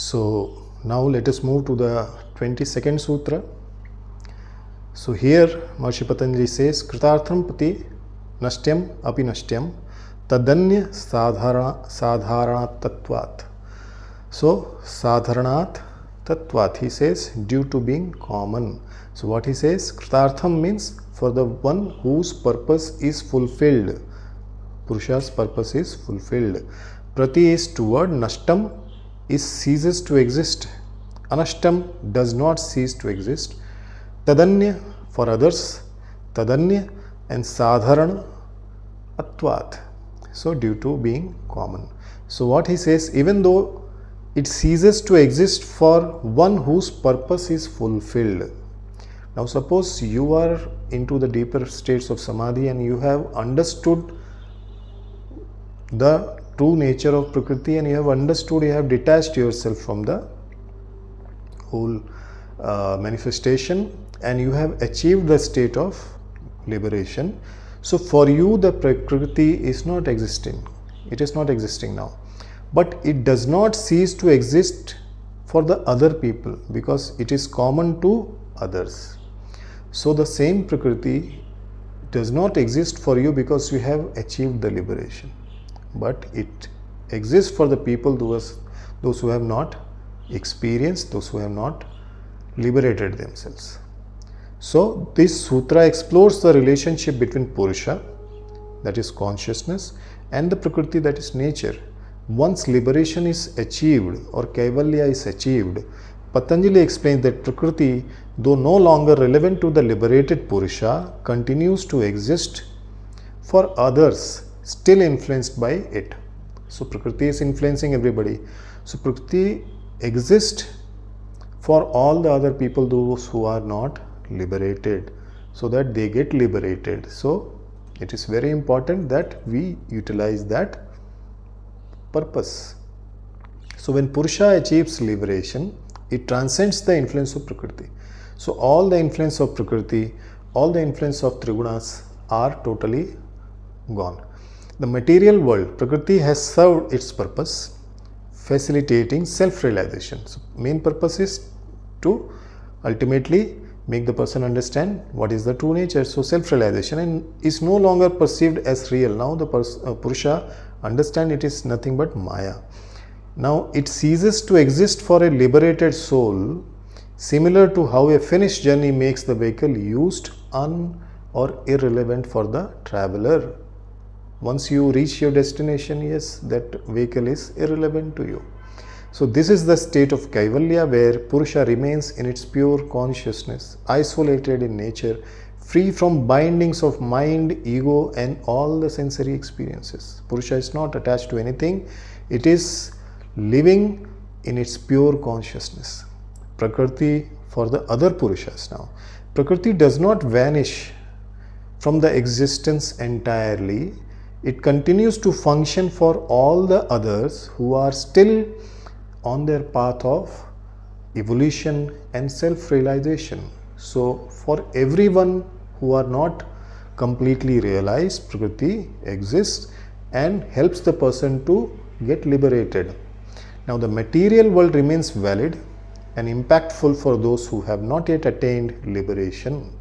So now let us move to the 22nd sutra. So here Maharishi Patanjali says, Kritartham pati nashtyam api nashtyam tadanya sadharanat tattvat. So sadharanat tattvat, he says, due to being common. So what he says, Kritartham means for the one whose purpose is fulfilled. Purusha's purpose is fulfilled. Prati is toward, nashtam is ceases to exist. Anashtam does not cease to exist. Tadanya for others, tadanya, and sadharana atvat, so due to being common. So what he says, even though it ceases to exist for one whose purpose is fulfilled. Now suppose you are into the deeper states of samadhi and you have understood the true nature of Prakriti, and you have understood, you have detached yourself from the whole manifestation, and you have achieved the state of liberation. So for you the Prakriti is not existing. It is not existing now. But it does not cease to exist for the other people because it is common to others. So the same Prakriti does not exist for you because you have achieved the liberation. But it exists for the people, those who have not experienced, those who have not liberated themselves. So this sutra explores the relationship between Purusha, that is consciousness, and the Prakriti, that is nature. Once liberation is achieved or Kaivalya is achieved, Patanjali explains that Prakriti, though no longer relevant to the liberated Purusha, continues to exist for others still influenced by it. So Prakriti is influencing everybody. So Prakriti exists for all the other people, those who are not liberated, so that they get liberated. So it is very important that we utilize that purpose. So when Purusha achieves liberation, it transcends the influence of Prakriti. So all the influence of Prakriti, all the influence of Trigunas are totally gone. The material world, Prakriti has served its purpose, facilitating self-realization. So main purpose is to ultimately make the person understand what is the true nature. So self-realization, and is no longer perceived as real. Now the Purusha understand it is nothing but Maya. Now it ceases to exist for a liberated soul, similar to how a finished journey makes the vehicle used or irrelevant for the traveler. Once you reach your destination, yes, that vehicle is irrelevant to you. So this is the state of Kaivalya, where Purusha remains in its pure consciousness, isolated in nature, free from bindings of mind, ego, and all the sensory experiences. Purusha is not attached to anything. It is living in its pure consciousness. Prakriti for the other Purushas now. Prakriti does not vanish from the existence entirely. It continues to function for all the others who are still on their path of evolution and self-realization. So for everyone who are not completely realized, Prakriti exists and helps the person to get liberated. Now the material world remains valid and impactful for those who have not yet attained liberation.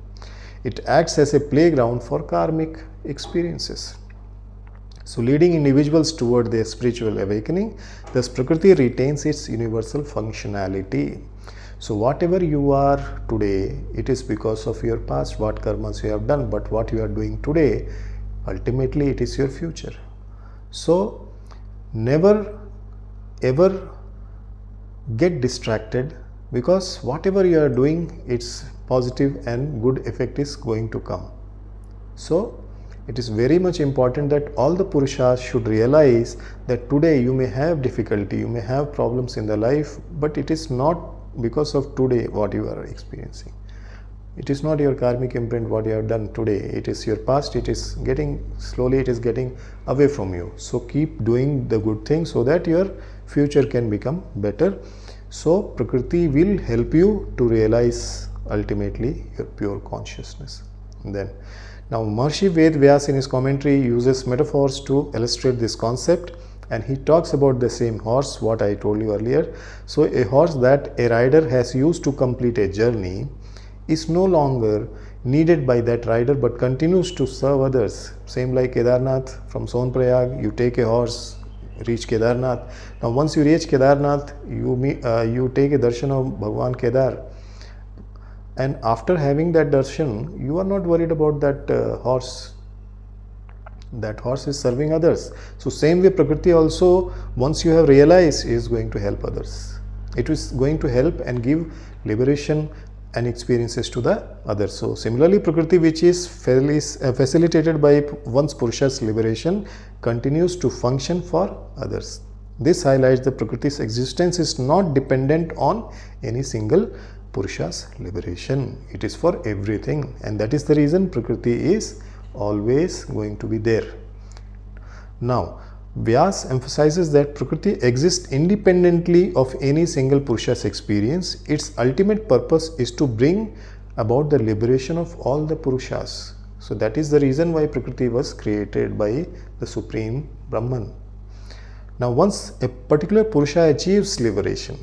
It acts as a playground for karmic experiences, so leading individuals toward their spiritual awakening. Thus Prakriti retains its universal functionality. So whatever you are today, it is because of your past, what karmas you have done, but what you are doing today, ultimately it is your future. So never ever get distracted, because whatever you are doing, its positive and good effect is going to come. So it is very much important that all the Purushas should realize that today you may have difficulty, you may have problems in the life, but it is not because of today what you are experiencing. It is not your karmic imprint what you have done today. It is your past. It is getting slowly, it is getting away from you. So keep doing the good things so that your future can become better. So Prakriti will help you to realize ultimately your pure consciousness. Then now Maharishi Ved Vyas in his commentary uses metaphors to illustrate this concept. and he talks about the same horse what I told you earlier. So a horse that a rider has used to complete a journey is no longer needed by that rider but continues to serve others. Same like Kedarnath, from Sonprayag you take a horse, reach Kedarnath. Now once you reach Kedarnath, you take a darshan of Bhagwan Kedar, and after having that darshan you are not worried about that horse. That horse is serving others. So same way Prakriti also, once you have realized, is going to help others. It is going to help and give liberation and experiences to the others. So similarly Prakriti, which is facilitated by one's Purusha's liberation, continues to function for others. This highlights that Prakriti's existence is not dependent on any single Purusha's liberation. It is for everything, and that is the reason Prakriti is always going to be there. Now Vyas emphasizes that Prakriti exists independently of any single Purusha's experience. Its ultimate purpose is to bring about the liberation of all the Purushas. So that is the reason why Prakriti was created by the Supreme Brahman. Now once a particular Purusha achieves liberation,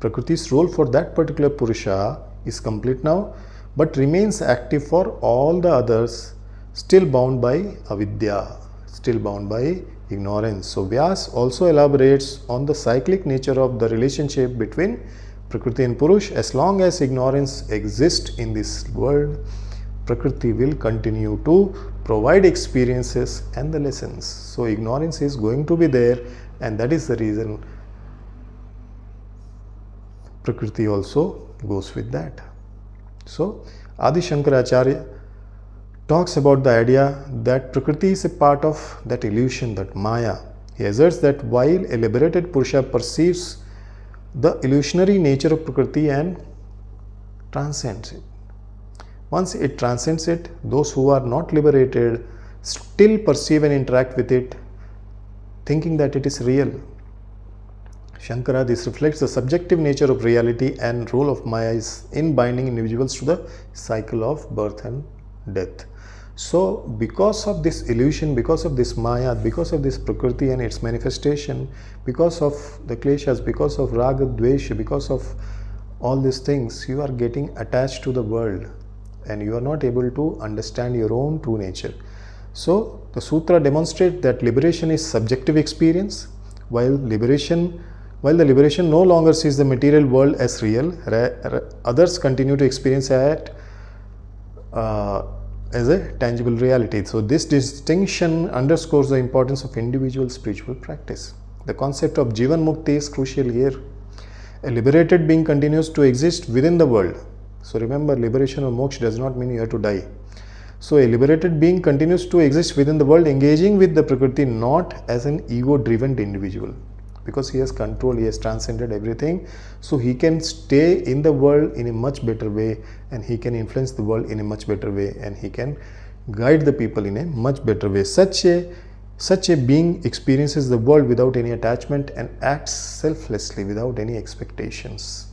Prakriti's role for that particular Purusha is complete now, but remains active for all the others still bound by avidya, still bound by ignorance. So Vyas also elaborates on the cyclic nature of the relationship between Prakriti and Purush. As long as ignorance exists in this world, Prakriti will continue to provide experiences and the lessons. So ignorance is going to be there, and that is the reason Prakriti also goes with that. So Adi Shankaracharya talks about the idea that Prakriti is a part of that illusion, that Maya. He asserts that while a liberated Purusha perceives the illusionary nature of Prakriti and transcends it, once it transcends it, those who are not liberated still perceive and interact with it, thinking that it is real. Shankara, this reflects the subjective nature of reality and role of Maya in binding individuals to the cycle of birth and death. So because of this illusion, because of this Maya, because of this Prakriti and its manifestation, because of the kleshas, because of raga, dvesha, because of all these things, you are getting attached to the world and you are not able to understand your own true nature. So the sutra demonstrates that liberation is subjective experience, while the liberation no longer sees the material world as real, others continue to experience it as a tangible reality. So this distinction underscores the importance of individual spiritual practice. The concept of Jivan Mukti is crucial here. A liberated being continues to exist within the world. So remember, liberation or moksha does not mean you have to die. So a liberated being continues to exist within the world, engaging with the Prakriti not as an ego-driven individual, because he has control, he has transcended everything. So he can stay in the world in a much better way, and he can influence the world in a much better way, and he can guide the people in a much better way. Such a being experiences the world without any attachment and acts selflessly without any expectations.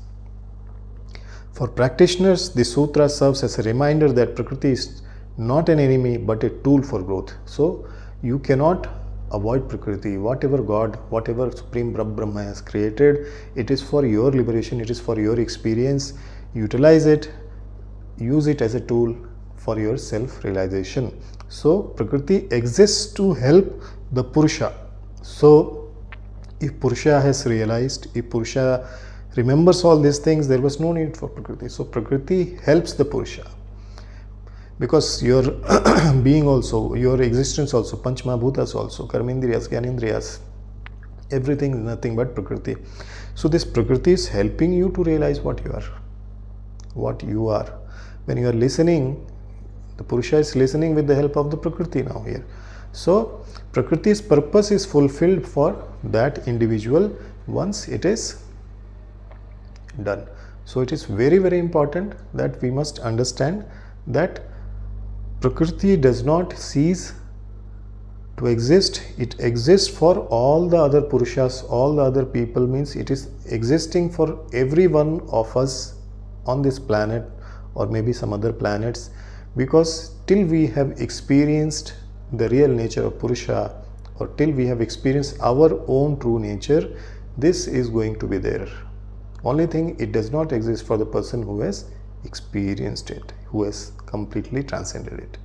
For practitioners, this sutra serves as a reminder that Prakriti is not an enemy but a tool for growth. So you cannot avoid Prakriti. Whatever God, whatever Supreme Brahma has created, it is for your liberation, it is for your experience. Utilize it, use it as a tool for your self-realization. So Prakriti exists to help the Purusha. So if Purusha has realized, if Purusha remembers all these things, there was no need for Prakriti. So Prakriti helps the Purusha, because your being also, your existence also, Panchmahabhutas also, Karmendriyas, Gyanendriyas, everything is nothing but Prakriti. So this Prakriti is helping you to realize what you are. When you are listening, the Purusha is listening with the help of the Prakriti now here. So Prakriti's purpose is fulfilled for that individual once it is done. So it is very, very important that we must understand that Prakriti does not cease to exist. It exists for all the other Purushas, all the other people, means it is existing for every one of us on this planet or maybe some other planets, because till we have experienced the real nature of Purusha, or till we have experienced our own true nature, this is going to be there. Only thing, it does not exist for the person who has experienced it, who has completely transcended it.